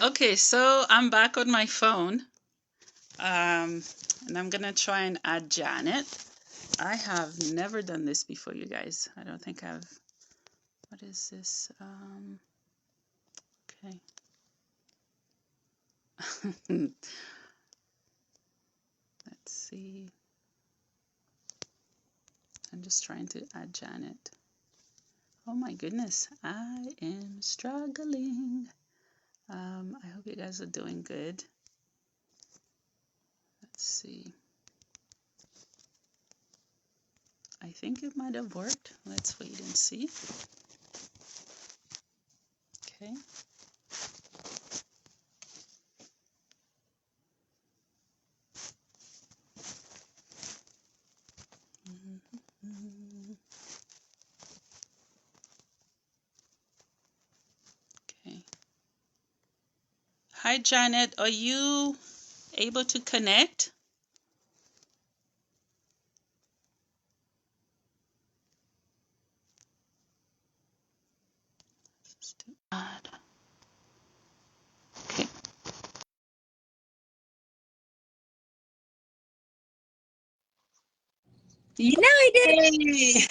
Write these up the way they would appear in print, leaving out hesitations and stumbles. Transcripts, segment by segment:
Okay, so I'm back on my phone. And I'm gonna try and add Janet. I have never done this before, you guys. I don't think I've. What is this? Okay. Let's see. I'm just trying to add Janet. Oh my goodness, I am struggling. I hope you guys are doing good. Let's see. I think it might have worked. Let's wait and see. Okay. Okay. Hi, Janet. Are you able to connect? Add. Okay. Now I did it. Yay!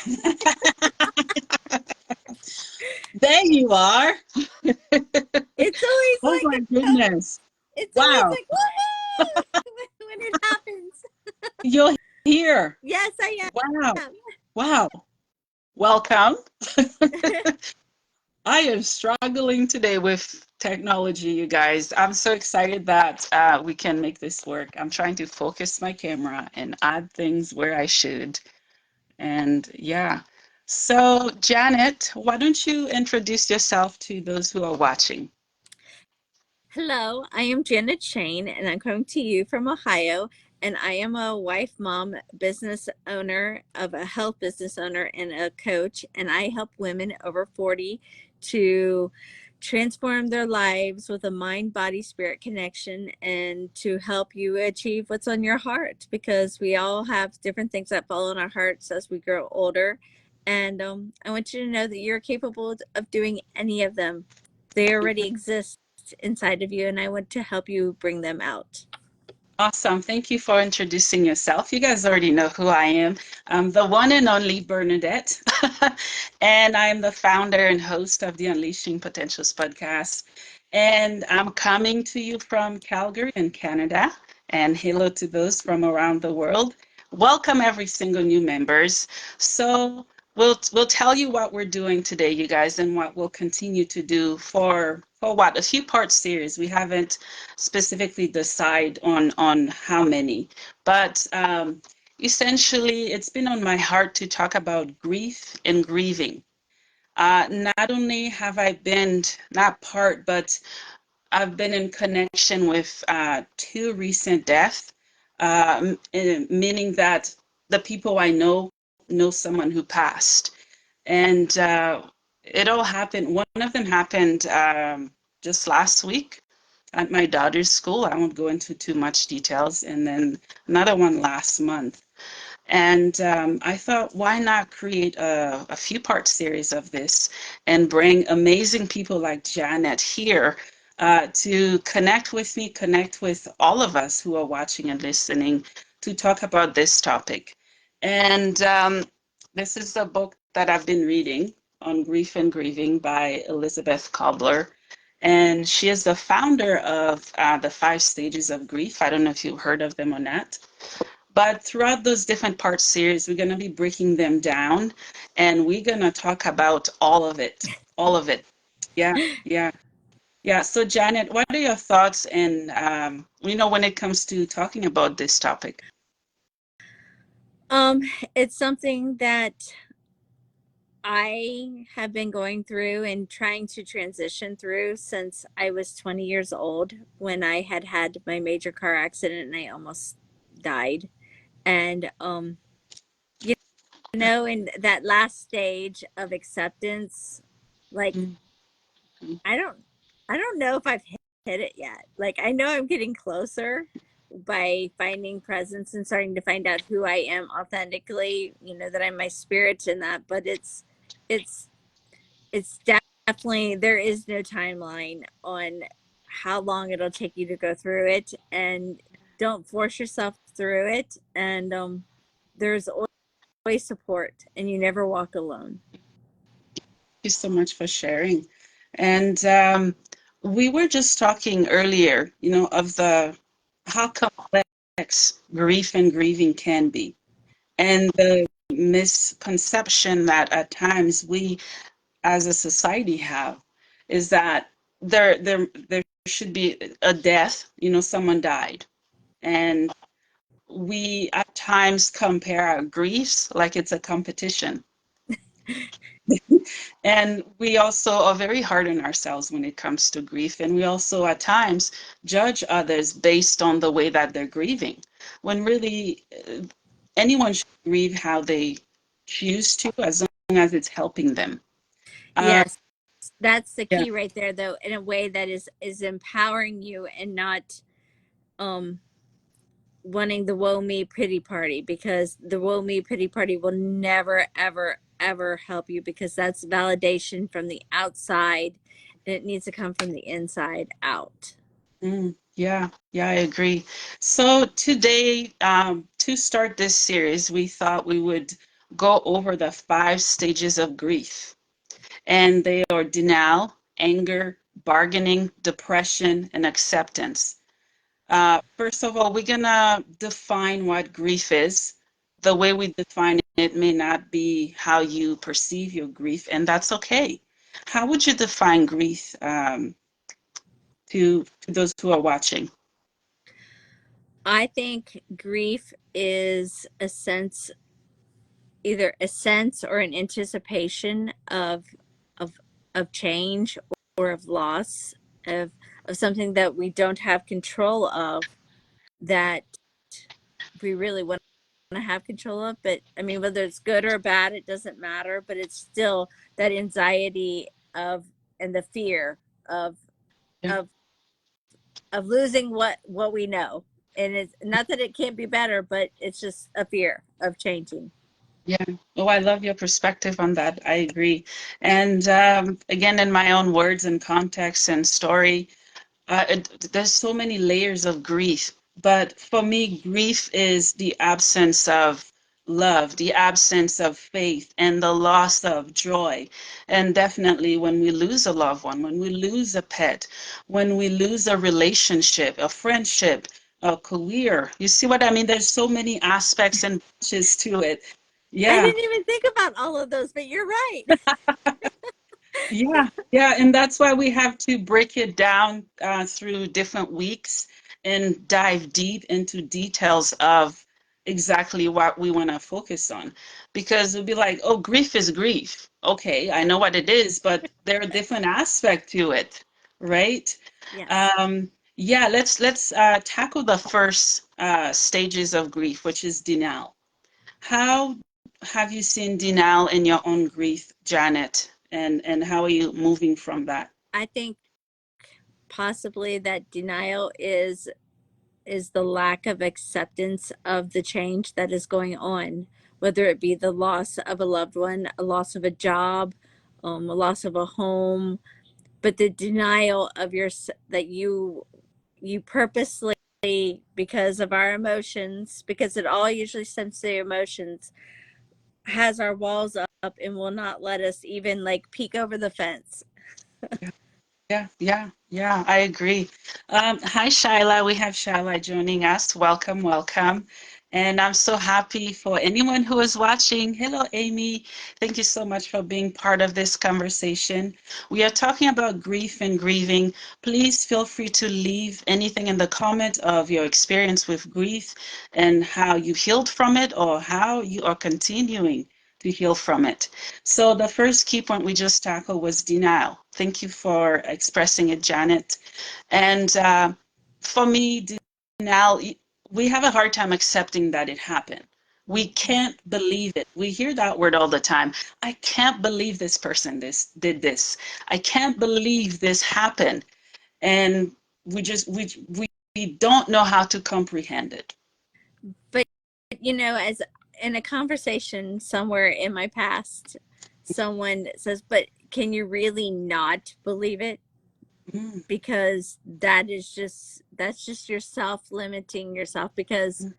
There you are. It's always Oh like my goodness. it's always Wow. like woohoo when it happens. You're here. Yes, I Wow. am. Wow. Welcome. I am struggling today with technology, you guys. I'm so excited that we can make this work. I'm trying to focus my camera and add things where I should. And yeah. So, Janet, why don't you introduce yourself to those who are watching? Hello, I am Janet Shane, and I'm coming to you from Ohio. And I am a wife, mom, business owner of a health business owner and a coach. And I help women over 40 to transform their lives with a mind, body, spirit connection and to help you achieve what's on your heart because we all have different things that fall in our hearts as we grow older. And I want you to know that you're capable of doing any of them. They already exist inside of you, and I want to help you bring them out. Awesome. Thank you for introducing yourself. You guys already know who I am. I'm the one and only Bernadette, and I'm the founder and host of the Unleashing Potentials podcast. And I'm coming to you from Calgary in Canada. And hello to those from around the world. Welcome every single new members. So we'll tell you what we're doing today, you guys, and what we'll continue to do for what a few part series. We haven't specifically decide on how many, but essentially, it's been on my heart to talk about grief and grieving. Not only have I been not part, but I've been in connection with two recent deaths, meaning that the people I know someone who passed, and it all happened. One of them happened just last week at my daughter's school. I won't go into too much details. And then another one last month. And I thought, why not create a few part series of this and bring amazing people like Janet here to connect with me, connect with all of us who are watching and listening to talk about this topic. And this is a book that I've been reading on Grief and Grieving by Elizabeth Kobler. And she is the founder of the 5 stages of grief. I don't know if you've heard of them or not. But throughout those different part series, we're going to be breaking them down and we're going to talk about all of it. All of it. Yeah, yeah, yeah. So, Janet, what are your thoughts and, when it comes to talking about this topic? Um, it's something that I have been going through and trying to transition through since I was 20 years old when I had my major car accident and I almost died. And you know, in that last stage of acceptance, like Mhm. I don't I don't know if I've hit it yet. Like I know I'm getting closer by finding presence and starting to find out who I am authentically, you know, that I'm my spirit and that, but it's it's definitely, there is no timeline on how long it'll take you to go through it, and don't force yourself through it. And there's always support, and you never walk alone. You so much for sharing. And we were just talking earlier, of the how complex grief and grieving can be, and the misconception that at times we as a society have is that there should be a death, someone died. And we at times compare our griefs like it's a competition. And we also are very hard on ourselves when it comes to grief. And we also at times judge others based on the way that they're grieving, when really anyone should grieve how they choose to, as long as it's helping them. Uh, Yes, that's the yeah. key right there, though, in a way that is empowering you and not um wanting the woe me pity party, because the woe me pity party will never ever ever help you, because that's validation from the outside, and it needs to come from the inside out. Yeah, yeah, I agree. So today, to start this series, we thought we would go over the 5 stages of grief. And they are denial, anger, bargaining, depression, and acceptance. First of all, we're gonna define what grief is. The way we define it may not be how you perceive your grief, and that's okay. How would you define grief, to those who are watching? I think grief is a sense, either a sense or an anticipation of of change, or of loss, of of something that we don't have control of, that we really want to have control of. But I mean, whether it's good or bad, it doesn't matter, but it's still that anxiety of, and the fear of Yeah. of of losing what we know. And it's not that it can't be better, but it's just a fear of changing. Yeah. Oh, I love your perspective on that. I agree. And again, in my own words and context and story, there's so many layers of grief. But for me, grief is the absence of love, the absence of faith, and the loss of joy. And definitely when we lose a loved one, when we lose a pet, when we lose a relationship, a friendship, a career. You see what I mean? There's so many aspects and branches to it. I Yeah. didn't even think about all of those, but you're right. Yeah, yeah, and that's why we have to break it down through different weeks and dive deep into details of exactly what we want to focus on. Because it'll be like, oh, grief is grief. Okay, I know what it is, but there are different aspects to it, right? Yes. Yeah, let's tackle the first stages of grief, which is denial. How have you seen denial in your own grief, Janet? And how are you moving from that? I think possibly that denial is the lack of acceptance of the change that is going on, whether it be the loss of a loved one, a loss of a job, a loss of a home, but the denial of your, that you purposely, because of our emotions, because it all usually stems to the emotions, has our walls up and will not let us even like peek over the fence. Yeah, yeah, yeah, I agree. Hi, Shyla. We have Shyla joining us. Welcome, welcome. And I'm so happy for anyone who is watching. Hello, Amy. Thank you so much for being part of this conversation. We are talking about grief and grieving. Please feel free to leave anything in the comment of your experience with grief and how you healed from it or how you are continuing to heal from it. So the first key point we just tackled was denial. Thank you for expressing it, Janet. And for me, denial, we have a hard time accepting that it happened. We can't believe it. We hear that word all the time. I can't believe this person did this. I can't believe this happened. And we just we don't know how to comprehend it. But as in a conversation somewhere in my past, someone says, but can you really not believe it? Mm, Because that's just yourself limiting yourself, because mm,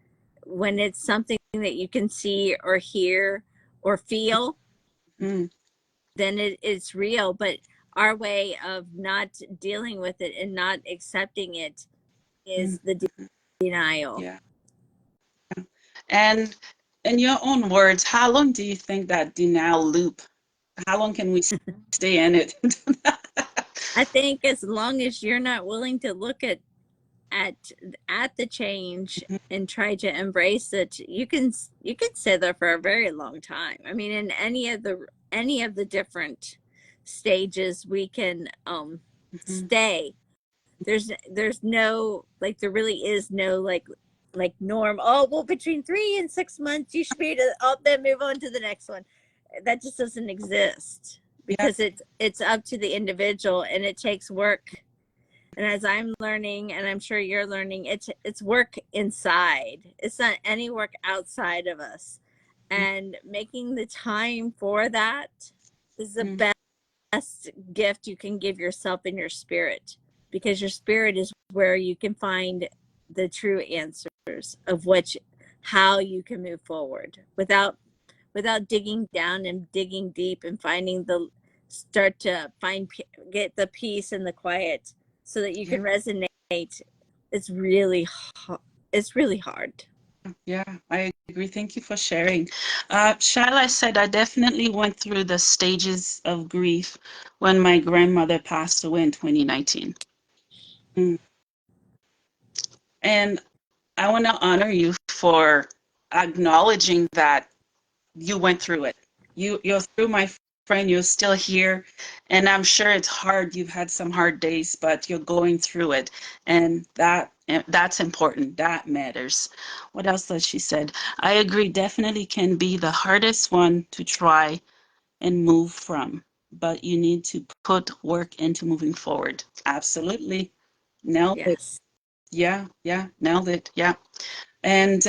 when it's something that you can see or hear or feel, mm, then it's real. But our way of not dealing with it and not accepting it mm, is the denial. yeah. And in your own words, how long do you think that denial loop, how long can we stay in it? I think as long as you're not willing to look at at the change and try to embrace it, you can sit there for a very long time. I mean, in any of the different stages we can Mhm, stay. There's no, like, there really is no like norm. Oh well, between 3 and 6 months you should be able to, oh, then move on to the next one. That just doesn't exist, yeah. because it's up to the individual, and it takes work. And as I'm learning, and I'm sure you're learning, it's work inside. It's not any work outside of us. Mm, And making the time for that is the mm, best gift you can give yourself and your spirit, because your spirit is where you can find the true answers of which how you can move forward without digging down and digging deep and finding the start to find get the peace and the quiet so that you yeah. can resonate. It's really it's really hard. Yeah, I agree. Thank you for sharing. Shyla said, I definitely went through the stages of grief when my grandmother passed away in 2019. Mm. And I want to honor you for acknowledging that you went through it. You're through, my friend. You're still here, and I'm sure it's hard. You've had some hard days, but you're going through it, and that's important. That matters. What else does she said? I agree. Definitely can be the hardest one to try and move from, but you need to put work into moving forward. Absolutely. Nailed it. Yes. Yeah, yeah, nailed it. Yeah. And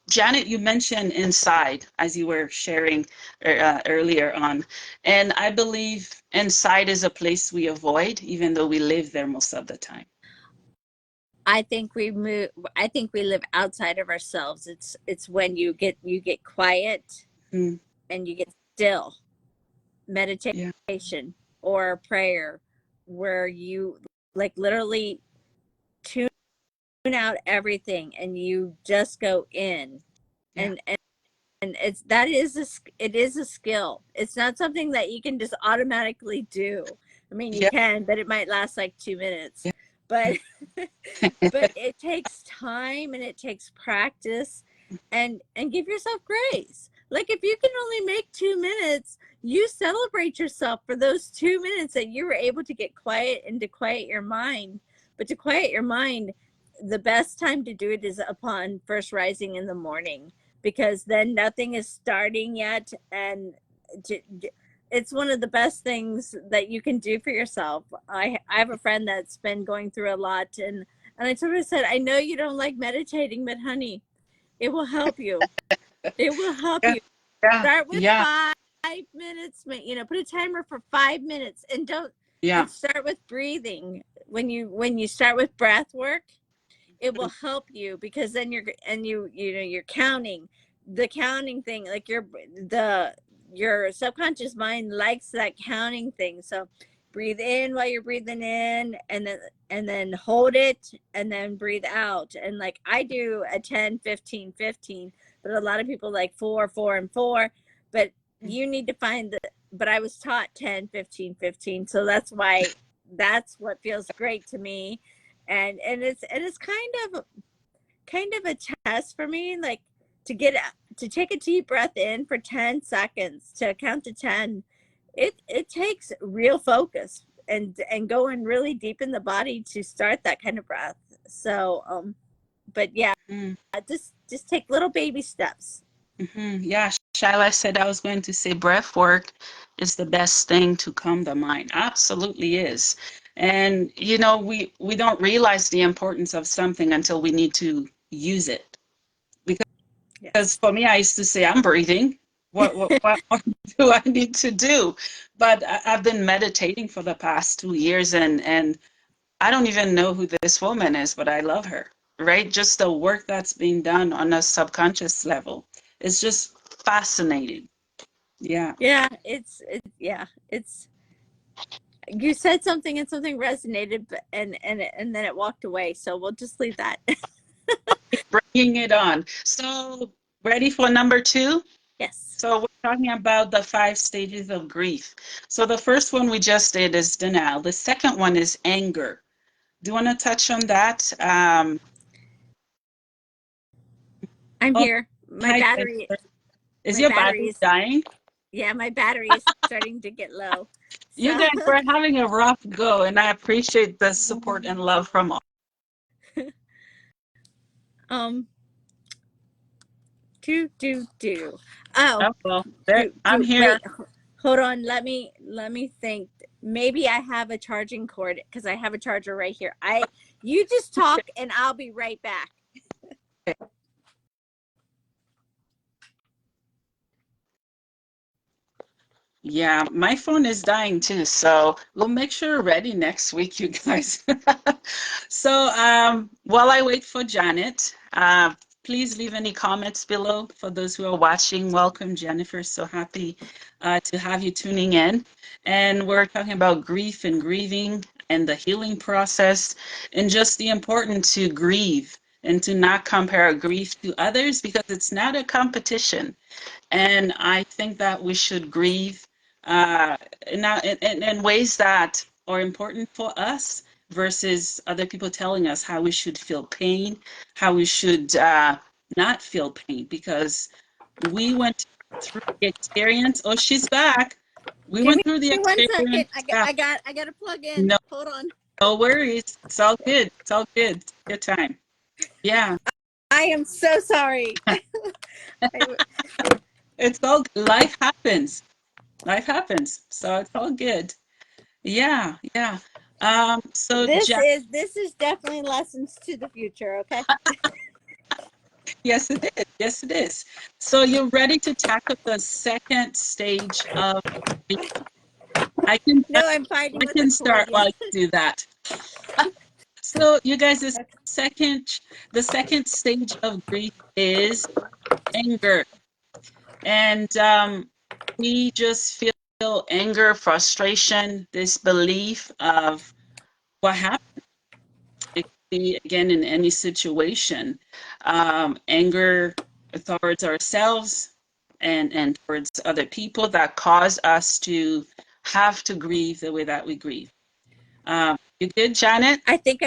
Janet, you mentioned inside as you were sharing earlier on. And I believe inside is a place we avoid, even though we live there most of the time. I think we move. I think we live outside of ourselves. It's when you get quiet Mm, and you get still. yeah, Meditation or prayer, where you like literally tune out everything and you just go in. yeah, And it's that is it is a skill. It's not something that you can just automatically do. I mean, you yeah, can, but it might last like 2 minutes. yeah. But but it takes time and it takes practice, and give yourself grace. Like, if you can only make 2 minutes, you celebrate yourself for those 2 minutes that you were able to get quiet and to quiet your mind. But to quiet your mind, the best time to do it is upon first rising in the morning, because then nothing is starting yet. And it's one of the best things that you can do for yourself. I have a friend that's been going through a lot, and I told her, I said, I know you don't like meditating, but honey, it will help you. It will help Yeah, you. yeah, Start with yeah, 5 minutes, put a timer for 5 minutes, and don't yeah, and start with breathing. When you start with breath work, it will help you, because then you're counting. The counting thing, like your subconscious mind likes that counting thing. So breathe in while you're breathing in, and then hold it, and then breathe out. And like, I do a 10, 15, 15, but a lot of people like 4, 4, and 4. But you need to find the but I was taught 10, 15, 15. So that's what feels great to me. And it's kind of a test for me, like, to get to take a deep breath in for 10 seconds, to count to 10. It takes real focus and going really deep in the body to start that kind of breath. So but yeah, mm, just take little baby steps. yeah. Shyla said I was going to say breath work is the best thing to calm the mind. Absolutely is. And we don't realize the importance of something until we need to use it. Because Yes. for me, I used to say, I'm breathing. what more do I need to do? But I've been meditating for the past 2 years, and I don't even know who this woman is, but I love her, right? Just the work that's being done on a subconscious level. It's just fascinating. Yeah. Yeah, yeah, it's you said something and something resonated, but and then it walked away. So we'll just leave that. Bringing it on. So, ready for number two? Yes. So, we're talking about the 5 stages of grief. So, the first one we just did is denial. The second one is anger. Do you want to touch on that? I'm Oh, here. hi, Jennifer. Is My your battery battery is, dying? yeah, my battery is starting to get low. You So, guys were having a rough go, and I appreciate the support and love from all. um, do. Oh, Oh, well, there, I'm wait, here. hold on. Let me think. Maybe I have a charging cord because I have a charger right here. You just talk and I'll be right back. Yeah, my phone is dying too, so we'll make sure we're ready next week, you guys. So, while I wait for Janet, please leave any comments below for those who are watching. Welcome, Jennifer. So happy to have you tuning in. And we're talking about grief and grieving and the healing process and just the importance to grieve and to not compare our grief to others because it's not a competition. And I think that we should grieve uh, in ways that are important for us versus other people telling us how we should feel pain, how we should not feel pain, because we went through the experience. Oh, she's back. We Give went me through the 1 second. experience. Yeah, I got to plug in. no, Hold on. no worries. It's all good. It's all good. Take your time. Yeah, I am so sorry. it's all life happens. Life happens. So it's all good. Yeah, yeah. So Jack, This is definitely lessons to the future. Okay. yes, it is. Yes, it is. So you're ready to tackle the second stage of grief. I can No, I'm fighting I with a can cord. start Yeah. while you do that. So you guys, second the second stage of grief is anger. And we just feel anger, frustration, disbelief of what happened. It could be, again, in any situation. Anger towards ourselves and towards other people that cause us to have to grieve the way that we grieve. You good, Janet? I think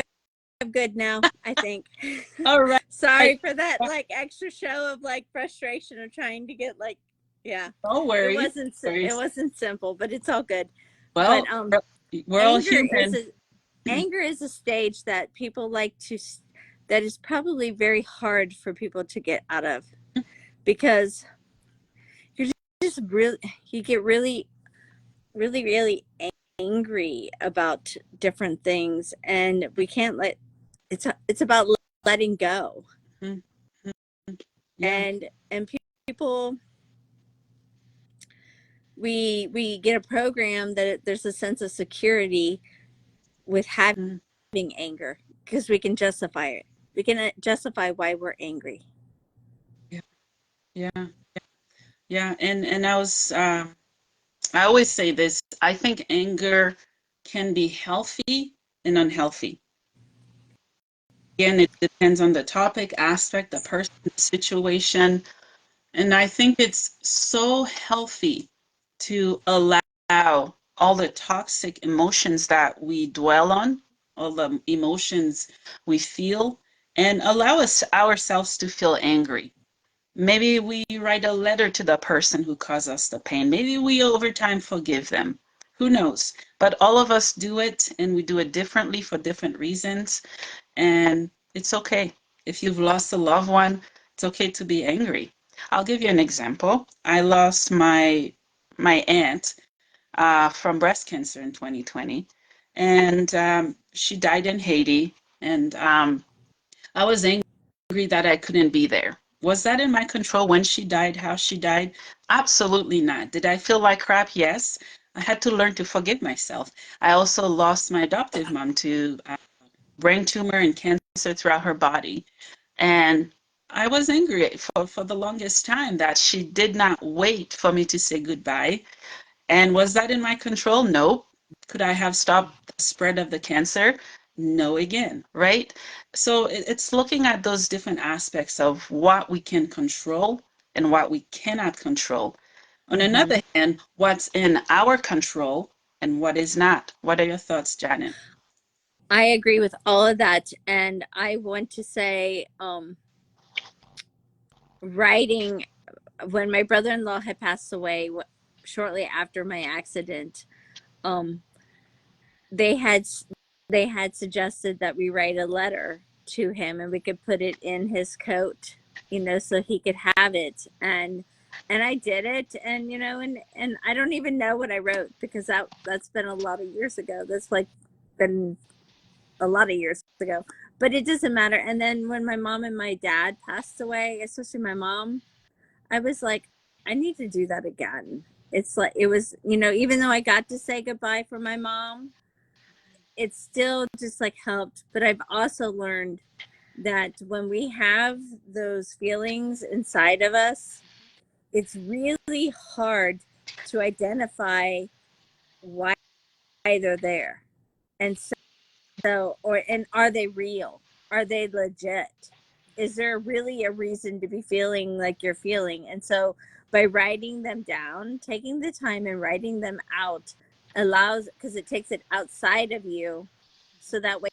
I'm good now. I think. All right. Sorry for that like extra show of like frustration of trying to get like yeah. No worries. It Worries. wasn't simple, but it's all good. But Well, we're all anger is human. a anger is a stage that people like to that is probably very hard for people to get out of because you're just really you get really angry about different things and we can't let it's about letting go Mhm. Yeah. and people we get a program that there's a sense of security with having Mhm. anger because we can justify it. We can justify why we're angry. Yeah. Yeah. Yeah. And I always say this. I think anger can be healthy and unhealthy. Again, it depends on the topic, aspect, the person, the situation. And I think it's so healthy to allow all the toxic emotions that we dwell on, all the emotions we feel, and allow us ourselves to feel angry. Maybe we write a letter to the person who caused us the pain. Maybe we over time forgive them. Who knows? But all of us do it and we do it differently for different reasons. And it's okay. If you've lost a loved one, it's okay to be angry. I'll give you an example. I lost my aunt from breast cancer in 2020, and she died in Haiti. And I was angry that I couldn't be there. Was that in my control when she died, how she died? Absolutely not. Did I feel like crap? Yes. I had to learn to forgive myself. I also lost my adoptive mom to brain tumor and cancer throughout her body. And I was angry for the longest time that she did not wait for me to say goodbye. And was that in my control? Nope. Could I have stopped the spread of the cancer? No, again, right? So it's looking at those different aspects of what we can control and what we cannot control. On Hmm. another hand, what's in our control and what is not. What are your thoughts, Janet? I agree with all of that. And I want to say, writing, when my brother-in-law had passed away shortly after my accident, um, they had they had suggested that we write a letter to him and we could put it in his coat, so he could have it. And I did it, and and I don't even know what I wrote, because that's been a lot of years ago. That's like been a lot of years ago, but it doesn't matter. And then when my mom and my dad passed away, especially my mom, I was like, I need to do that again. It's like, it was, even though I got to say goodbye for my mom, it still just like helped. But I've also learned that when we have those feelings inside of us, it's really hard to identify why they're there. And and are they real? Are they legit? Is there really a reason to be feeling like you're feeling? And so by writing them down, taking the time and writing them out allows, because it takes it outside of you, so that way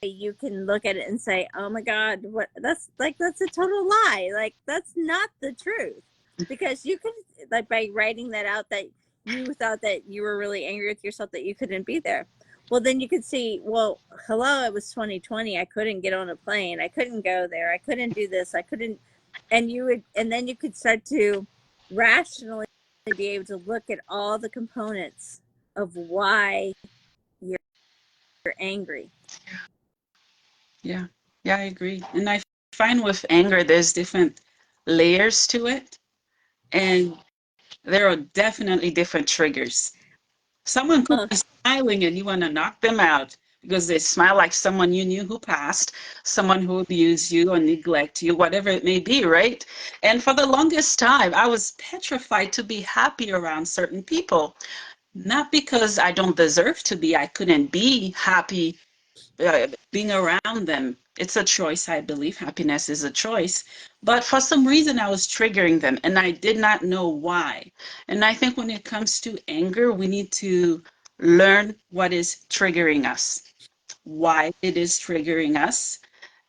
you can look at it and say, oh my God, what, that's a total lie. Like, that's not the truth. Because you could, like, by writing that out, that you thought that you were really angry with yourself that you couldn't be there. Well, then you could see, well, hello, it was 2020. I couldn't get on a plane. I couldn't go there. I couldn't do this. I couldn't. And then you could start to rationally be able to look at all the components of why you're angry. Yeah, yeah, I agree. And I find with anger, there's different layers to it, and there are definitely different triggers. Someone could Oh, be smiling and you want to knock them out because they smile like someone you knew who passed, someone who abused you or neglect you, whatever it may be, right? And for the longest time, I was petrified to be happy around certain people. Not because I don't deserve to be, I couldn't be happy being around them. It's a choice, I believe. Happiness is a choice. But for some reason, I was triggering them and I did not know why. And I think when it comes to anger, we need to learn what is triggering us, why it is triggering us,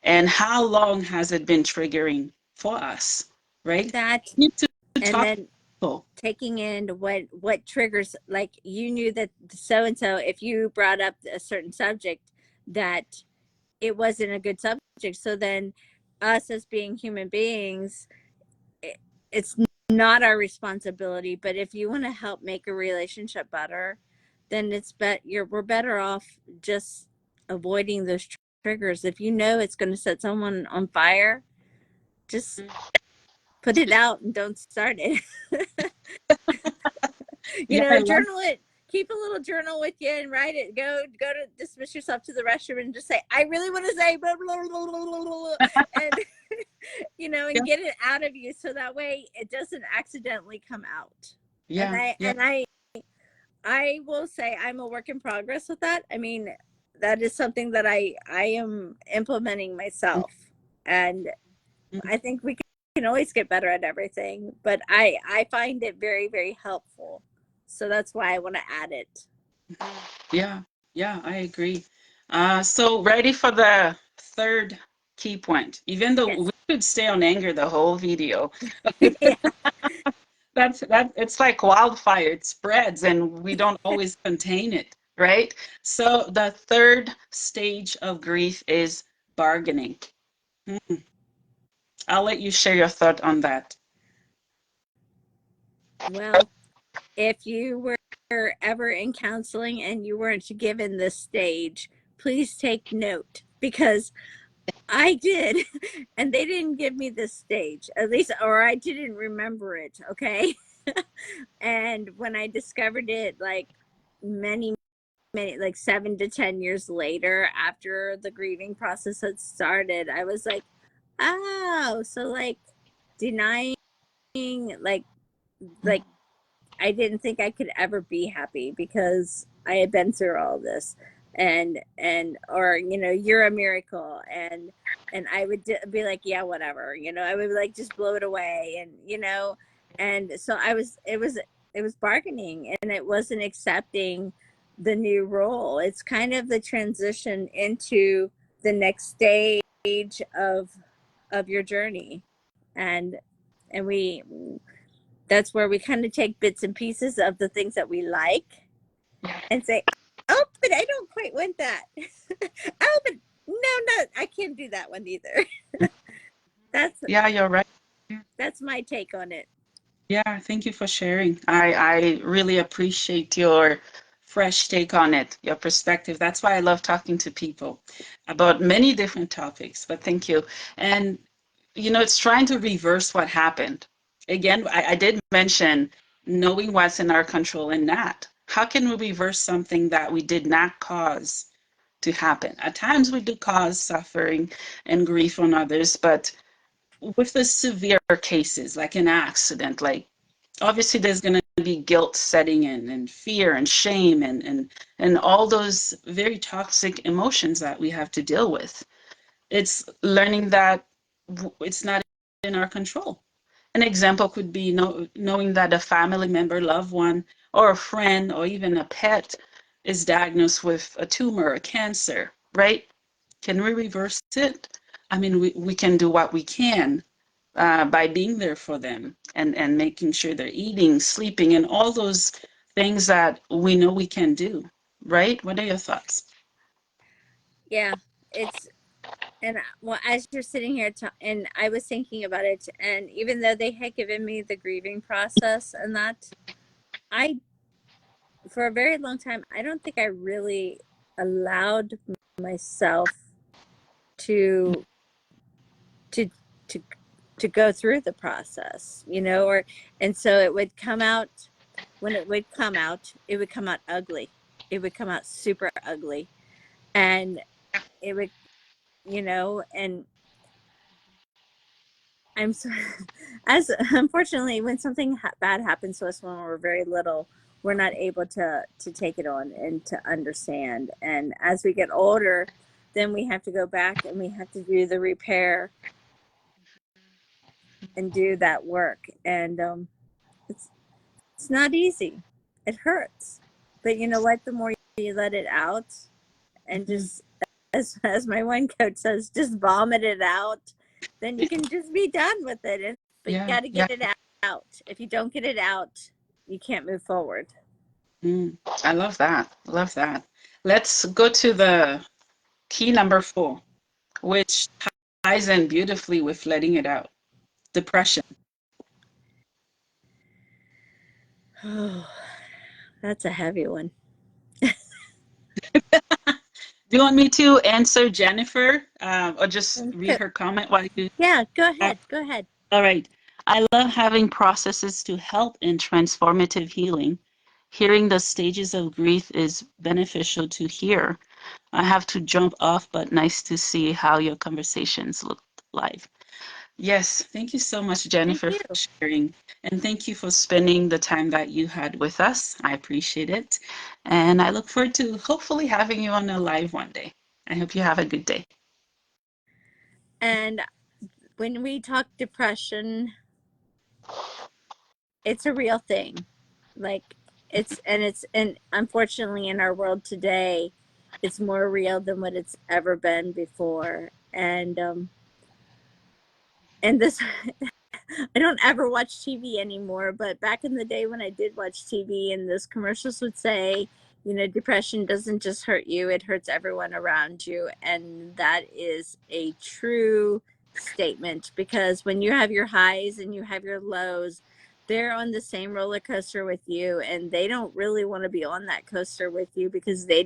and how long has it been triggering for us, right? that, We need to and talk to then people. taking in what triggers, like, you knew that so and so, if you brought up a certain subject, that it wasn't a good subject. So then, us as being human beings, it's not our responsibility. But if you want to help make a relationship better, then we're better off just avoiding those triggers. If you know it's going to set someone on fire, just put it out and don't start it. Yeah, I love. Journal it. Keep a little journal with you and write it. Go to dismiss yourself to the restroom and just say, I really want to say blah, blah, blah, blah, blah, blah, and Yeah, and get it out of you, so that way it doesn't accidentally come out. And yeah, I yeah. and I will say I'm a work in progress with that. I mean, that is something that I am implementing myself. And I think we can always get better at everything, but I find it very, very helpful. So that's why I want to add it. Yeah, yeah, I agree. So ready for the third key point. Even though Yes. we could stay on anger the whole video, Yeah. that it's like wildfire. It spreads and we don't always contain it, right? So the third stage of grief is bargaining. Hmm. I'll let you share your thought on that. Well, if you were ever in counseling and you weren't given this stage, please take note, because I did. And they didn't give me the stage, at least, or I didn't remember it. Okay. And when I discovered it, like many, like 7 to 10 years later, after the grieving process had started, I was like, oh, so like denying, like, like I didn't think I could ever be happy because I had been through all this, and or you're a miracle, and I would be like, yeah, whatever, I would like just blow it away, and and so it was bargaining, and it wasn't accepting the new role. It's kind of the transition into the next stage of your journey, and we that's where we kind of take bits and pieces of the things that we like and say, oh, but I don't quite want that. Oh, but no, I can't do that one either. that's Yeah, you're right. that's my take on it. Yeah, thank you for sharing. I really appreciate your fresh take on it, your perspective. That's why I love talking to people about many different topics. But thank you. And it's trying to reverse what happened. Again, I did mention knowing what's in our control and not. How can we reverse something that we did not cause to happen? At times we do cause suffering and grief on others, but with the severe cases, like an accident, like obviously there's going to be guilt setting in and fear and shame and all those very toxic emotions that we have to deal with. It's learning that it's not in our control. An example could be knowing that a family member, loved one, or a friend, or even a pet is diagnosed with a tumor or cancer, right? Can we reverse it? I mean, we can do what we can by being there for them and making sure they're eating, sleeping, and all those things that we know we can do, right? What are your thoughts? Yeah, it's and well, as you're sitting here, and I was thinking about it, and even though they had given me the grieving process and that, I for a very long time, I don't think I really allowed myself to to to to go through the process, or and so it would come out. When it would come out, it would come out ugly. It would come out super ugly, and it would, and I'm so, as unfortunately, when something bad happens to us when we're very little, we're not able to take it on and to understand. And as we get older, then we have to go back and we have to do the repair and do that work. And it's it's not easy. It hurts, but you know what? The more you let it out, and Mhm. just as my one coach says, just vomit it out, then you can just be done with it. But you Yeah, got to yeah. get it out. If you don't get it out, you can't move forward. Mm, I love that. Love that. Let's go to the key number 4, which ties in beautifully with letting it out. Depression. Oh, that's a heavy one. Do you want me to answer Jennifer or just read her comment while you? Yeah, go ahead. Go ahead. All right. I love having processes to help in transformative healing. Hearing the stages of grief is beneficial to hear. I have to jump off, but nice to see how your conversations look live. Yes, thank you so much, Thank Jennifer, you. for sharing. And thank you for spending the time that you had with us. I appreciate it. And I look forward to hopefully having you on a live one day. I hope you have a good day. And when we talk depression, it's a real thing. Like and unfortunately in our world today, it's more real than what it's ever been before. And this I don't ever watch TV anymore, but back in the day when I did watch TV, and those commercials would say, depression doesn't just hurt you, it hurts everyone around you. And that is a true statement, because when you have your highs and you have your lows, they're on the same roller coaster with you, and they don't really want to be on that coaster with you because they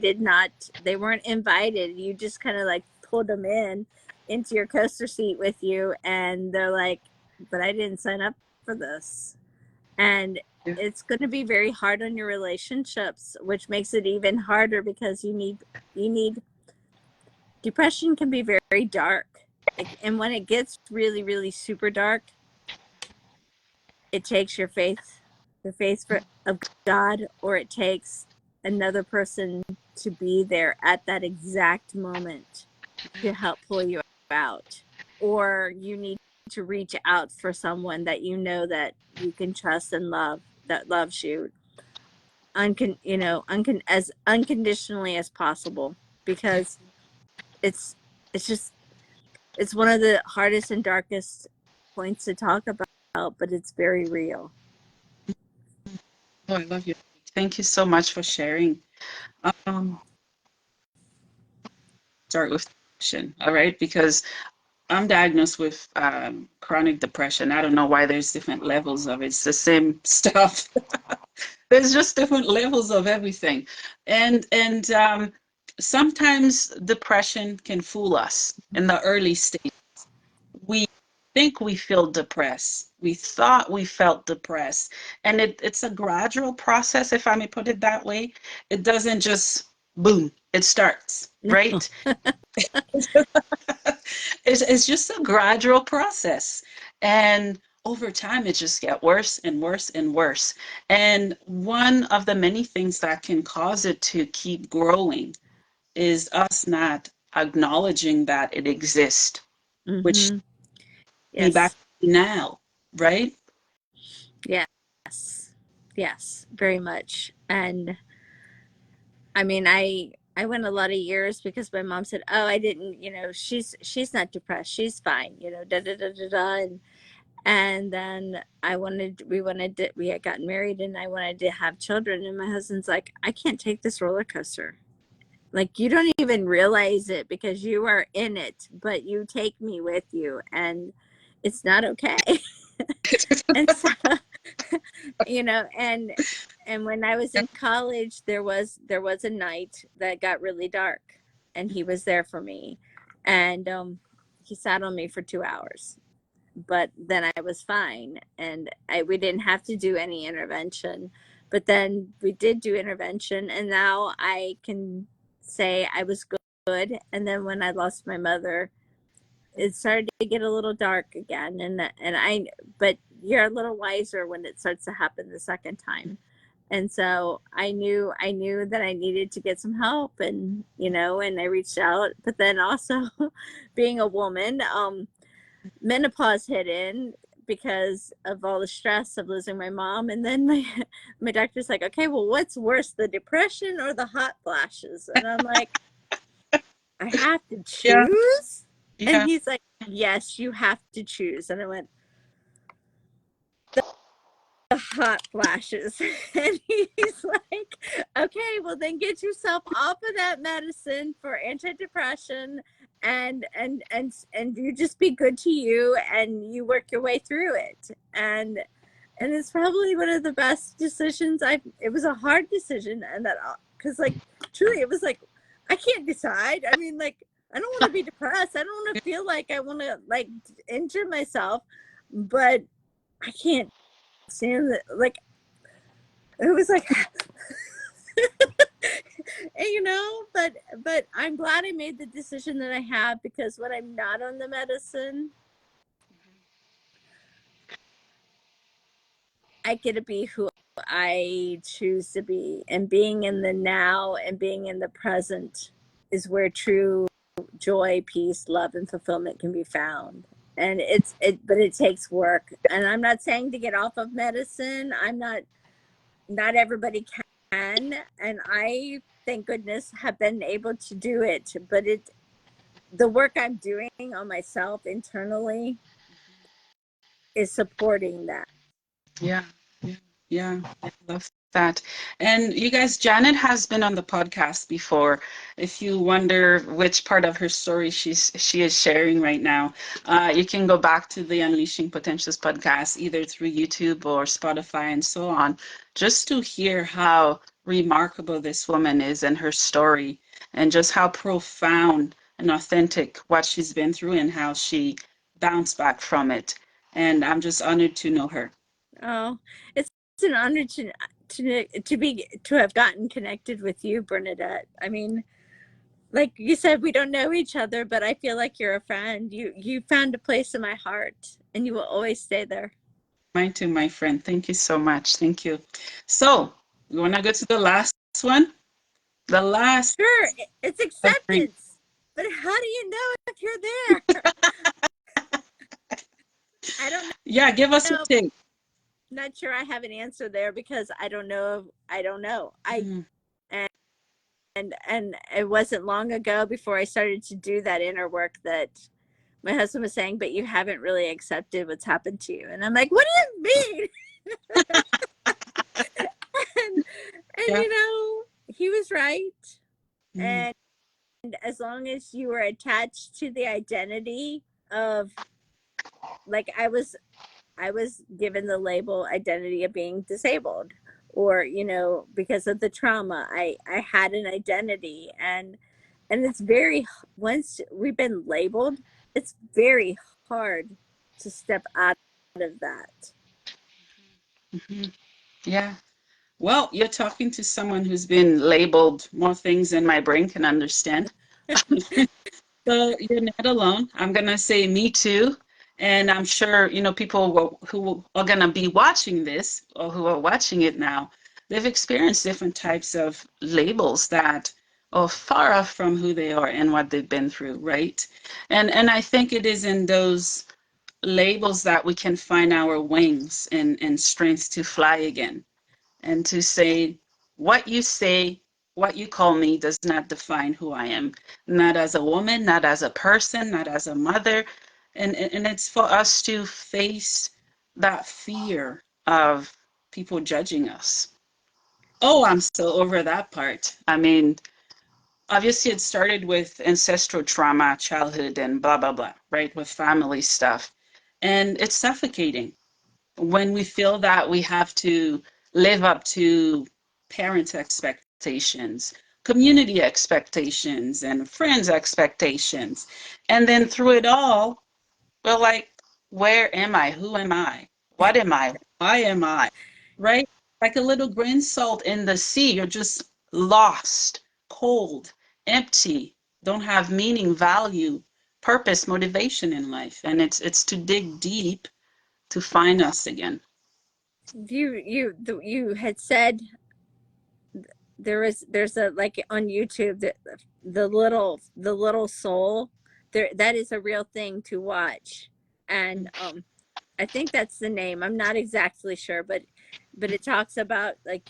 weren't invited. You just kind of like pulled them in into your coaster seat with you, and they're like, but I didn't sign up for this. And Yeah. it's going to be very hard on your relationships, which makes it even harder because you need depression can be very, very dark. And when it gets really, really super dark, it takes the faith of God, or it takes another person to be there at that exact moment to help pull you out. Or you need to reach out for someone that you know that you can trust and love, that loves you as unconditionally as possible, because it's it's just it's one of the hardest and darkest points to talk about, but it's very real. Oh, I love you. Thank you so much for sharing. Um, Start with depression, all right? Because I'm diagnosed with chronic depression. I don't know why there's different levels of it. It's the same stuff. There's just different levels of everything. And sometimes depression can fool us in the early stage. We think we feel depressed. We thought we felt depressed. And it's a gradual process, if I may put it that way. It doesn't just boom, it starts, right? It's just a gradual process. And over time, it just get worse and worse and worse. And one of the many things that can cause it to keep growing is us not acknowledging that it exists, which Mm-hmm. me back Yes. now, right? Yes. Yes, very much. And I mean, I went a lot of years because my mom said, "Oh, I didn't, she's not depressed. She's fine, da da da da da." And then we had gotten married, and I wanted to have children, and my husband's like, "I can't take this roller coaster. Like, you don't even realize it because you are in it, but you take me with you, and it's not okay." And so, you know and when I was in college, there was a night that got really dark, and he was there for me, and he sat on me for 2 hours, but then I was fine, and we didn't have to do any intervention. But then we did do intervention, and now I can say I was good. And then when I lost my mother, it started to get a little dark again, but you're a little wiser when it starts to happen the second time. And so I knew that I needed to get some help, and I reached out. But then also, being a woman, menopause hit in because of all the stress of losing my mom. And then my doctor's like, "Okay, well, what's worse, the depression or the hot flashes?" And I'm like, "I have to Yeah, choose." And yeah. he's like, "Yes, you have to choose." And I went, "The hot flashes." And he's like, "Okay, well, then get yourself off of that medicine for antidepressant, and you just be good to you, and you work your way through it." And it's probably one of the best decisions it was a hard decision, and that, because, like, truly, it was like, I can't decide. I mean, like, I don't want to be depressed. I don't want to feel like I want to, like, injure myself, but I can't stand it. Like, it was like, but I'm glad I made the decision that I have, because when I'm not on the medicine, I get to be who I choose to be. And being in the now and being in the present is where true joy, peace, love, and fulfillment can be found. And but it takes work. And I'm not saying to get off of medicine. Not everybody can. And I, thank goodness, have been able to do it. But the work I'm doing on myself internally is supporting that. Yeah, yeah, yeah. I love that. And you guys, Janet has been on the podcast before. If you wonder which part of her story she is sharing right now, you can go back to the Unleashing Potentials podcast, either through YouTube or Spotify and so on, just to hear how remarkable this woman is and her story, and just how profound and authentic what she's been through and how she bounced back from it. And I'm just honored to know her. Oh, it's an honor to have gotten connected with you, Bernadette. I mean, like you said, we don't know each other, but I feel like you're a friend. You found a place in my heart, and you will always stay there. Mine too, my friend. Thank you so much. Thank you. So, we want to go to the last one? The last Sure, it's of grief. acceptance. But how do you know if you're there? I don't Yeah, give us a know. tip. Not sure I have an answer there because I don't know. I don't know. Mm, And it wasn't long ago before I started to do that inner work that my husband was saying, but you haven't really accepted what's happened to you. And I'm like, what do you mean? and, and yeah. you know, he was right. Mm, And as long as you were attached to the identity of, like, I was given the label identity of being disabled, or because of the trauma, I had an identity. And it's very, once we've been labeled, it's very hard to step out of that. mhm. Yeah. Well, you're talking to someone who's been labeled more things than my brain can understand. So you're not alone. I'm gonna say me too. And I'm sure, people who are gonna be watching this or who are watching it now, they've experienced different types of labels that are far off from who they are and what they've been through, right? And I think it is in those labels that we can find our wings and strength to fly again and to say, what you call me does not define who I am, not as a woman, not as a person, not as a mother. And it's for us to face that fear of people judging us. Oh, I'm so over that part. I mean, obviously, it started with ancestral trauma, childhood, and blah, blah, blah, right? With family stuff. And it's suffocating when we feel that we have to live up to parents' expectations, community expectations, and friends' expectations. And then through it all, we're like, where am I? Who am I? What am I? Why am I? Right? Like a little grain salt in the sea, you're just lost, cold, empty, don't have meaning, value, purpose, motivation in life. And it's to dig deep to find us again. You had said there's a, like, on YouTube, the little soul there, that is a real thing to watch. And I think that's the name. I'm not exactly sure, but it talks about, like,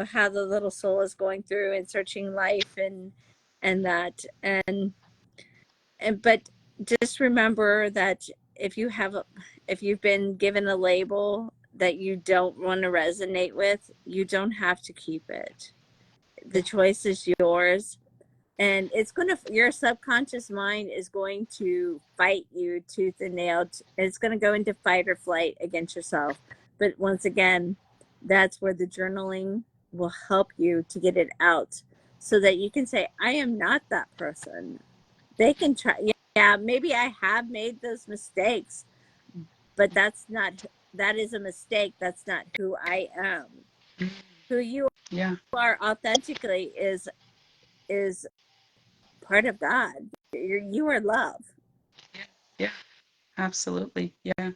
how the little soul is going through and searching life, and that, and but just remember that if you've been given a label that you don't want to resonate with, you don't have to keep it. The choice is yours. And your subconscious mind is going to fight you tooth and nail. It's going to go into fight or flight against yourself. But once again, that's where the journaling will help you to get it out, so that you can say, I am not that person. They can try. Yeah, maybe I have made those mistakes, but that is a mistake. That's not who I am. Who you Yeah, are authentically is part of God. You are love. yeah, absolutely. Yeah,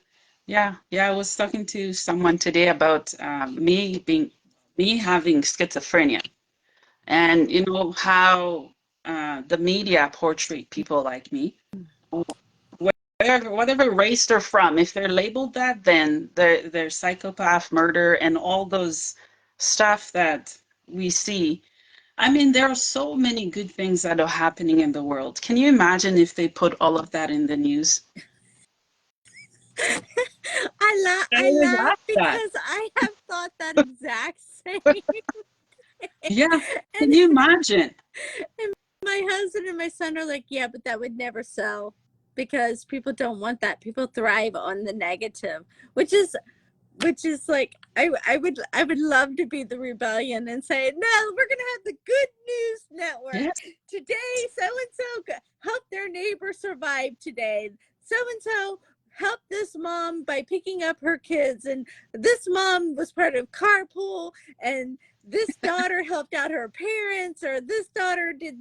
yeah, yeah. I was talking to someone today about me having schizophrenia, and how the media portray people like me, whatever race they're from. If they're labeled that, then they're psychopath, murder, and all those stuff that we see. I mean, there are so many good things that are happening in the world. Can you imagine if they put all of that in the news? I I always laugh ask that. because I have thought that exact same. Yeah, can and, you imagine? and my husband and my son are like, yeah, but that would never sell because people don't want that. People thrive on the negative, which is which is like I would love to be the rebellion and say, no, we're gonna have the Good News Network Yes. today. So and so helped their neighbor survive today. So and so helped this mom by picking up her kids, and this mom was part of carpool, and this daughter helped out her parents, or this daughter did,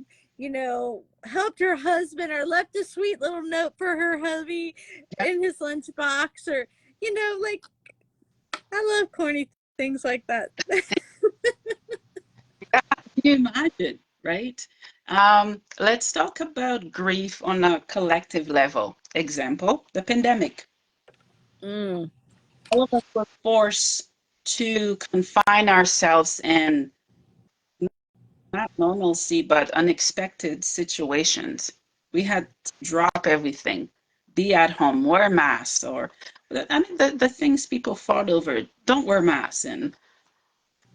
helped her husband, or left a sweet little note for her hubby in his lunchbox, or like, I love corny things like that. Can you imagine, right? Let's talk about grief on a collective level. Example, the pandemic. Mm, All of us were forced to confine ourselves in not normalcy, but unexpected situations. We had to drop everything, be at home, wear masks, or I mean, the things people fought over, don't wear masks. And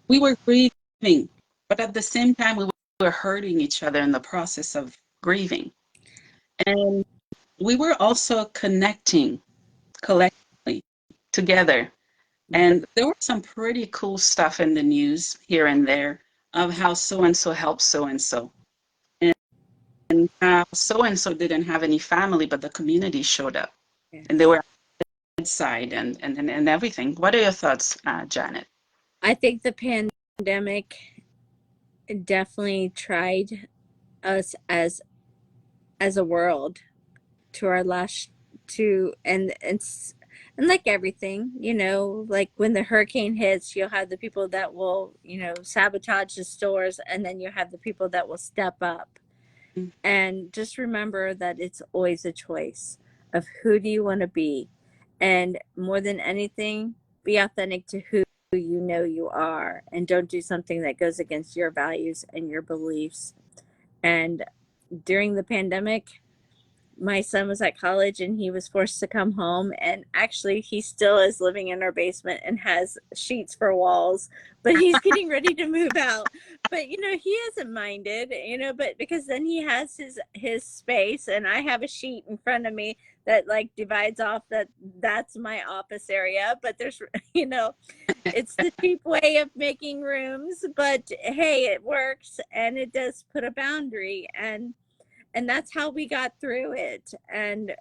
we were grieving, but at the same time, we were hurting each other in the process of grieving. And we were also connecting collectively together. And there were some pretty cool stuff in the news here and there of how so and so helped so and so. And how so and so didn't have any family, but the community showed up and they yes. were outside and everything. What are your thoughts, Janet? I think the pandemic definitely tried us as a world to our last to and like everything, like when the hurricane hits, you'll have the people that will, sabotage the stores, and then you have the people that will step up. Mm. And just remember that it's always a choice of who do you want to be. And more than anything, be authentic to who you know you are, and don't do something that goes against your values and your beliefs. And during the pandemic, my son was at college and he was forced to come home, and actually he still is living in our basement and has sheets for walls, but he's getting ready to move out. But he hasn't minded, but because then he has his space, and I have a sheet in front of me that like divides off that's my office area. But there's it's the cheap way of making rooms, but hey, it works, and it does put a boundary. And that's how we got through it. And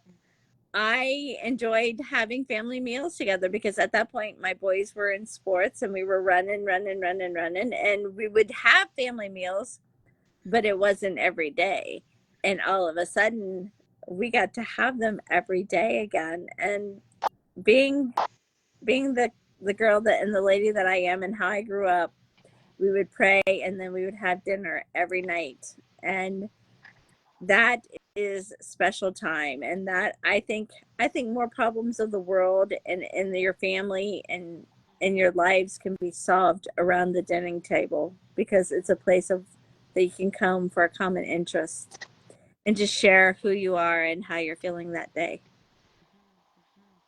I enjoyed having family meals together, because at that point my boys were in sports and we were running, and we would have family meals, but it wasn't every day. And all of a sudden we got to have them every day again. And being the girl that and the lady that I am and how I grew up, we would pray and then we would have dinner every night. And that is special time. And that I think more problems of the world and in your family and in your lives can be solved around the dining table, because it's a place of that you can come for a common interest and just share who you are and how you're feeling that day.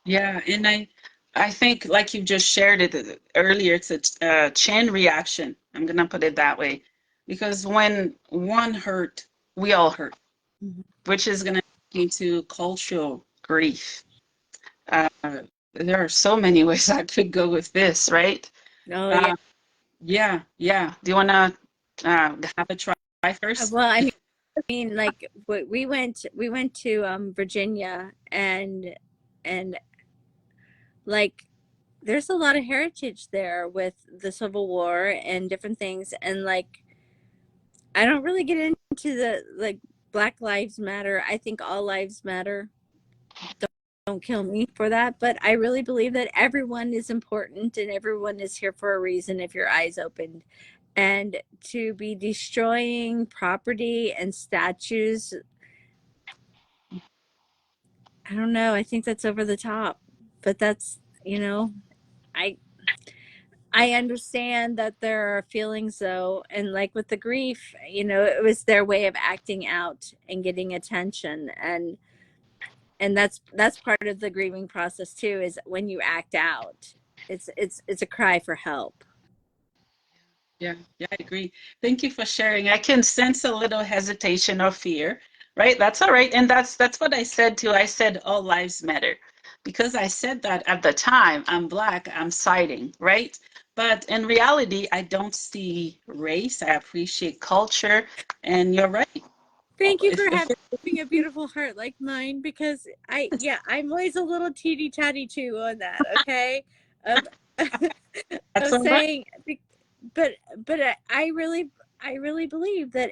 Yeah, and I think like you just shared it earlier, it's a chain reaction. I'm gonna put it that way, because when one hurt, we all hurt, Mhm. which is gonna take into cultural grief. Uh, there are so many ways I could go with this, right? Oh yeah. Uh, yeah, yeah. Do you wanna have a try first? Well, I mean, like we went to Virginia, and like there's a lot of heritage there with the Civil War and different things. And like I don't really get into the like Black Lives Matter. I think all lives matter. Don't kill me for that, but I really believe that everyone is important and everyone is here for a reason if your eyes opened. And to be destroying property and statues, I don't know, I think that's over the top. But that's, I I understand that there are feelings though, and like with the grief, it was their way of acting out and getting attention. And that's part of the grieving process too, is when you act out. It's a cry for help. Yeah, yeah, I agree. Thank you for sharing. I can sense a little hesitation or fear, right? That's all right. And that's what I said too. I said all lives matter because I said that at the time, I'm Black, I'm siding, right? But in reality, I don't see race. I appreciate culture. And you're right. Thank you for If having a beautiful heart like mine, because yeah, I'm always a little teeny tatty too on that, okay? Of that's of all right. saying, but I really believe that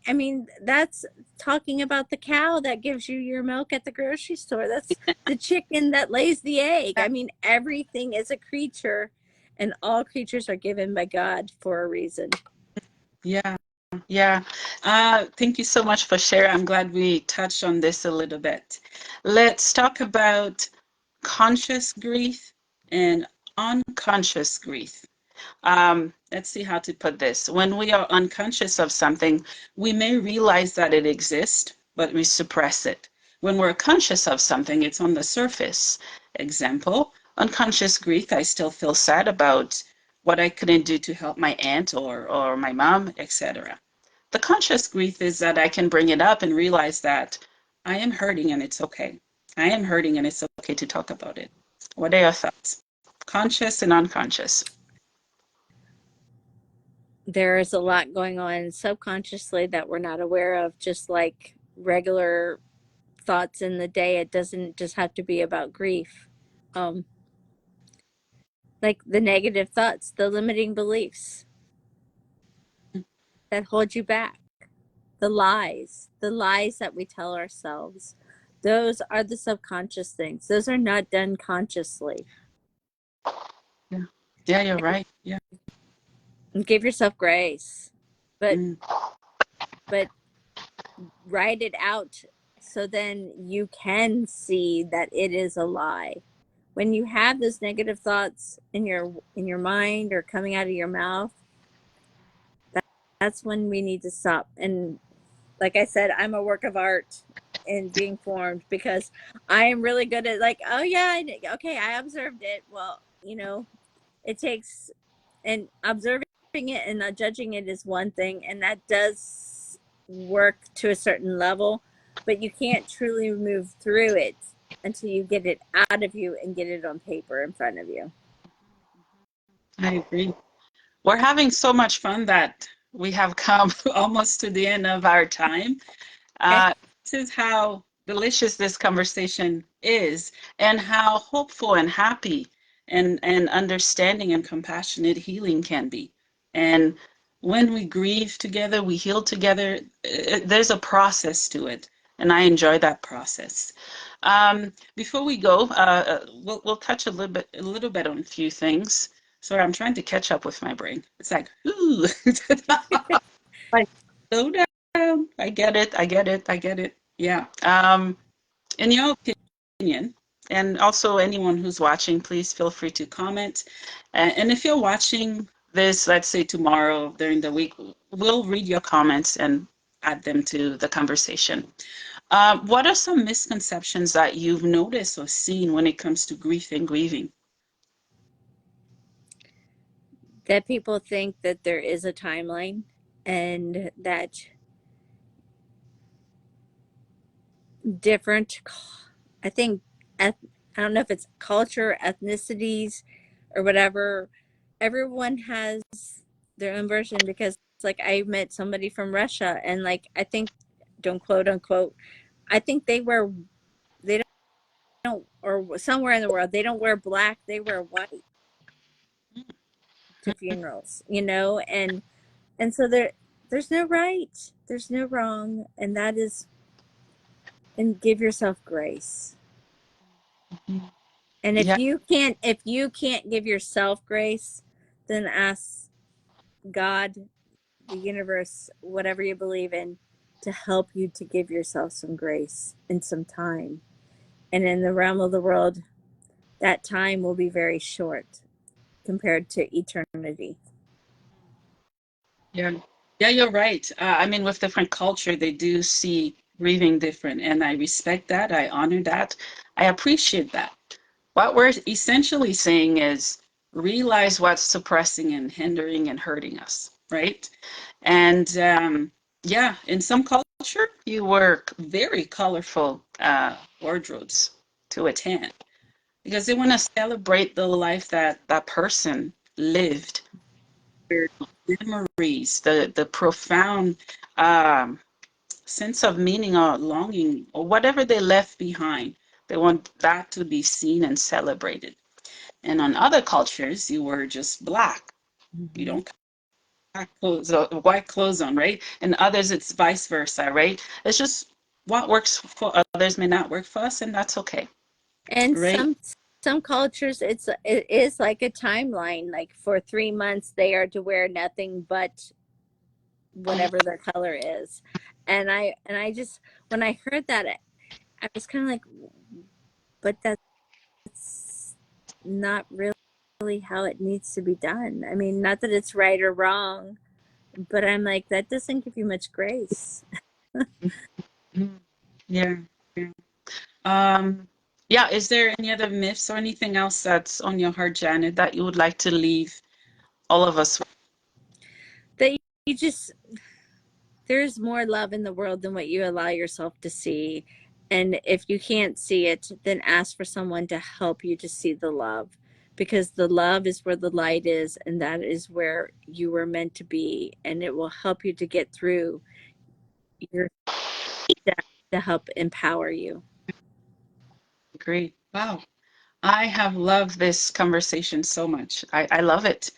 I mean, that's talking about the cow that gives you your milk at the grocery store. That's the chicken that lays the egg. I mean, everything is a creature, and all creatures are given by God for a reason. Yeah, yeah. Thank you so much for sharing. I'm glad we touched on this a little bit. Let's talk about conscious grief and unconscious grief. Let's see how to put this. When we are unconscious of something, we may realize that it exists, but we suppress it. When we're conscious of something, it's on the surface. Example, unconscious grief, I still feel sad about what I couldn't do to help my aunt or my mom, etc. The conscious grief is that I can bring it up and realize that I am hurting and it's okay. I am hurting and it's okay to talk about it. What are your thoughts? Conscious and unconscious. There is a lot going on subconsciously that we're not aware of, just like regular thoughts in the day. It doesn't just have to be about grief. Um, like the negative thoughts, the limiting beliefs that hold you back, the lies that we tell ourselves. Those are the subconscious things. Those are not done consciously. Yeah, yeah, you're right. Yeah. And give yourself grace, but Mm, but write it out so then you can see that it is a lie. When you have those negative thoughts in your mind or coming out of your mouth, that's when we need to stop. And like I said, I'm a work of art in being formed, because I am really good at, like, oh yeah, okay, I observed it. Well, it takes, and observing it and not judging it is one thing, and that does work to a certain level, but you can't truly move through it until you get it out of you and get it on paper in front of you. I agree. We're having so much fun that we have come almost to the end of our time. Okay. This is how delicious this conversation is, and how hopeful and happy and understanding and compassionate healing can be. And when we grieve together, we heal together. There's a process to it, and I enjoy that process. Before we go, we'll touch a little bit on a few things. Sorry, I'm trying to catch up with my brain. It's like, ooh, like slow down. I get it. I get it. I get it. Yeah. In your opinion, and also anyone who's watching, please feel free to comment. And if you're watching this, let's say tomorrow during the week, we'll read your comments and add them to the conversation. What are some misconceptions that you've noticed or seen when it comes to grief and grieving? That people think that there is a timeline, and that different, I think, I don't know if it's culture, ethnicities, or whatever, everyone has their own version, because like I met somebody from Russia, and like I think, don't quote unquote, I think they don't, or somewhere in the world they don't wear black, they wear white to funerals, and so there's no right, there's no wrong, and that is, and give yourself grace. And Yeah, if you can't give yourself grace, then ask God, the universe, whatever you believe in, to help you to give yourself some grace and some time. And in the realm of the world, that time will be very short compared to eternity. yeah, yeah, you're right. I mean, with different culture, they do see grieving different, and I respect that. I honor that. I appreciate that. What we're essentially saying is realize what's suppressing and hindering and hurting us, right? And yeah, in some culture, you wear very colorful wardrobes. to attend because they want to celebrate the life that that person lived, their memories, the profound um, sense of meaning or longing or whatever they left behind. They want that to be seen and celebrated. And on other cultures, you were just black. You Mhm. don't have clothes, white clothes on, right? And others, it's vice versa, right? It's just what works for others may not work for us, and that's okay, And right? some cultures, it is like a timeline. Like for 3 months, they are to wear nothing but whatever their color is. And I just, when I heard that, I was kind of like, but that's not really how it needs to be done. I mean, not that it's right or wrong, but I'm like, that doesn't give you much grace. Mhm. Yeah. Yeah. Um, yeah. Is there any other myths or anything else that's on your heart, Janet, that you would like to leave all of us with? That you just, there's more love in the world than what you allow yourself to see. And if you can't see it, then ask for someone to help you to see the love, because the love is where the light is, and that is where you were meant to be. And it will help you to get through your step to help empower you. Great. Wow. I have loved this conversation so much. I love it.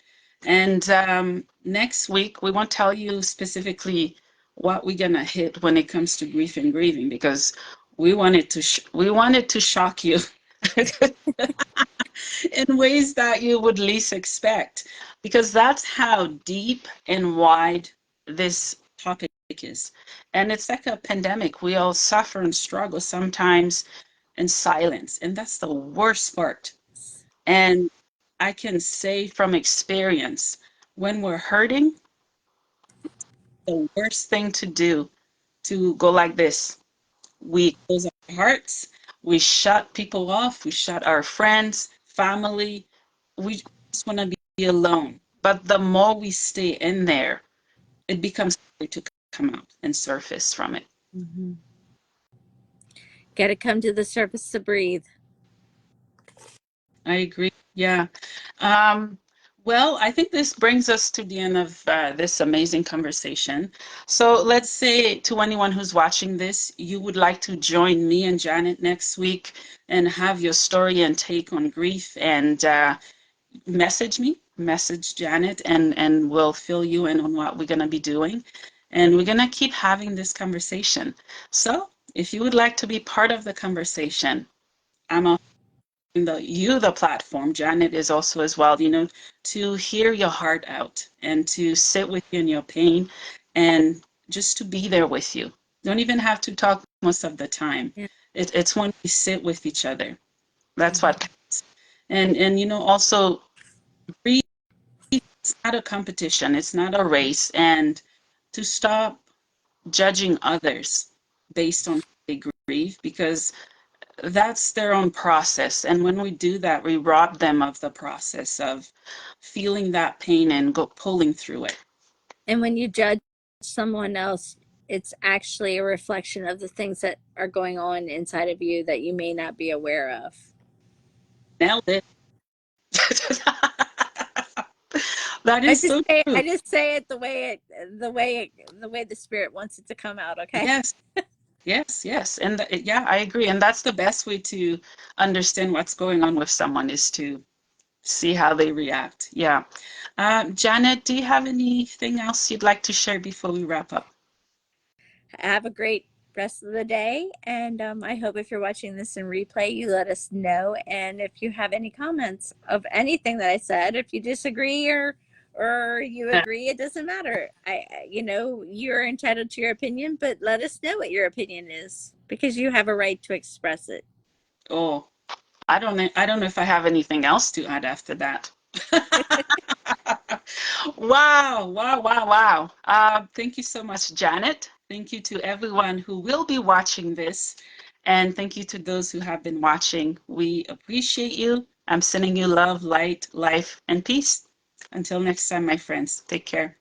And next week, we won't tell you specifically what we're gonna hit when it comes to grief and grieving because we wanted to shock you in ways that you would least expect because that's how deep and wide this topic is. And it's like a pandemic. We all suffer and struggle sometimes in silence, and that's the worst part. And I can say from experience, when we're hurting, the worst thing to do to go like this, we close our hearts, we shut people off, we shut our friends, family. We just want to be alone. But the more we stay in there, it becomes harder to come out and surface from it. Mm-hmm. Got to come to the surface to breathe. I agree. Yeah. Um, well, I think this brings us to the end of this amazing conversation. So let's say to anyone who's watching this, you would like to join me and Janet next week and have your story and take on grief and message me, message Janet, and we'll fill you in on what we're going to be doing. And we're going to keep having this conversation. So if you would like to be part of the conversation, I'm the platform. Janet is also as well, to hear your heart out and to sit with you in your pain and just to be there with you. Don't even have to talk most of the time. Yeah. It's when we sit with each other. That's what Mm-hmm. counts. And also grief is not a competition. It's not a race. And to stop judging others based on how they grieve because that's their own process. And when we do that, we rob them of the process of feeling that pain and pulling through it. And when you judge someone else, it's actually a reflection of the things that are going on inside of you that you may not be aware of. Nailed it. That is so I true. just say it the way the spirit wants it to come out. Okay. Yes, yes, yes. And yeah, I agree. And that's the best way to understand what's going on with someone is to see how they react. Yeah. Janet, do you have anything else you'd like to share before we wrap up? Have a great rest of the day, and I hope if you're watching this in replay, you let us know. And if you have any comments of anything that I said, if you disagree or you agree, it doesn't matter. You're entitled to your opinion, but let us know what your opinion is because you have a right to express it. Oh, I don't know if I have anything else to add after that. Wow, wow, wow, wow. Thank you so much, Janet. Thank you to everyone who will be watching this. And thank you to those who have been watching. We appreciate you. I'm sending you love, light, life, and peace. Until next time, my friends, take care.